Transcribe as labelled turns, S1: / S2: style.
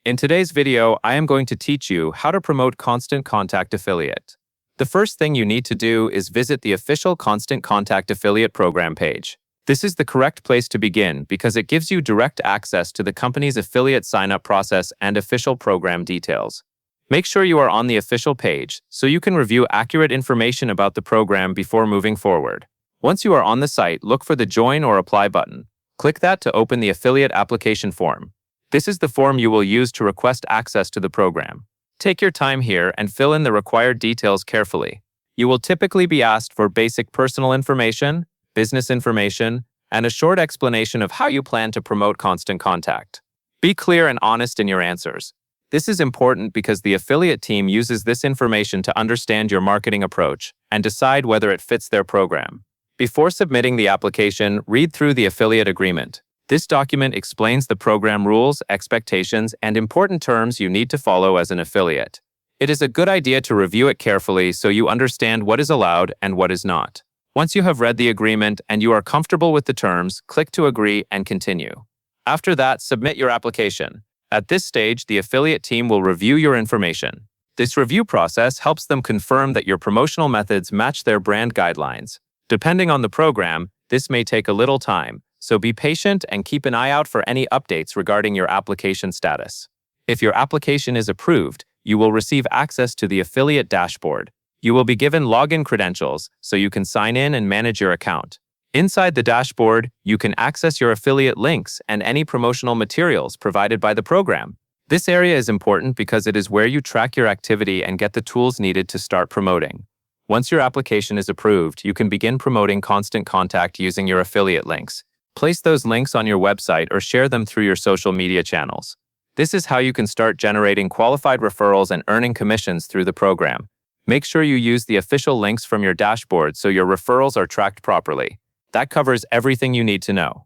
S1: In today's video, I am going to teach you how to promote Constant Contact Affiliate. The first thing you need to do is visit the official Constant Contact Affiliate program page. This is the correct place to begin because it gives you direct access to the company's affiliate sign-up process and official program details. Make sure you are on the official page so you can review accurate information about the program before moving forward. Once you are on the site, look for the Join or Apply button. Click that to open the affiliate application form. This is the form you will use to request access to the program. Take your time here and fill in the required details carefully. You will typically be asked for basic personal information, business information, and a short explanation of how you plan to promote Constant Contact. Be clear and honest in your answers. This is important because the affiliate team uses this information to understand your marketing approach and decide whether it fits their program. Before submitting the application, read through the affiliate agreement. This document explains the program rules, expectations, and important terms you need to follow as an affiliate. It is a good idea to review it carefully so you understand what is allowed and what is not. Once you have read the agreement and you are comfortable with the terms, click to agree and continue. After that, submit your application. At this stage, the affiliate team will review your information. This review process helps them confirm that your promotional methods match their brand guidelines. Depending on the program, this may take a little time, so be patient and keep an eye out for any updates regarding your application status. If your application is approved, you will receive access to the affiliate dashboard. You will be given login credentials so you can sign in and manage your account. Inside the dashboard, you can access your affiliate links and any promotional materials provided by the program. This area is important because it is where you track your activity and get the tools needed to start promoting. Once your application is approved, you can begin promoting Constant Contact using your affiliate links. Place those links on your website or share them through your social media channels. This is how you can start generating qualified referrals and earning commissions through the program. Make sure you use the official links from your dashboard so your referrals are tracked properly. That covers everything you need to know.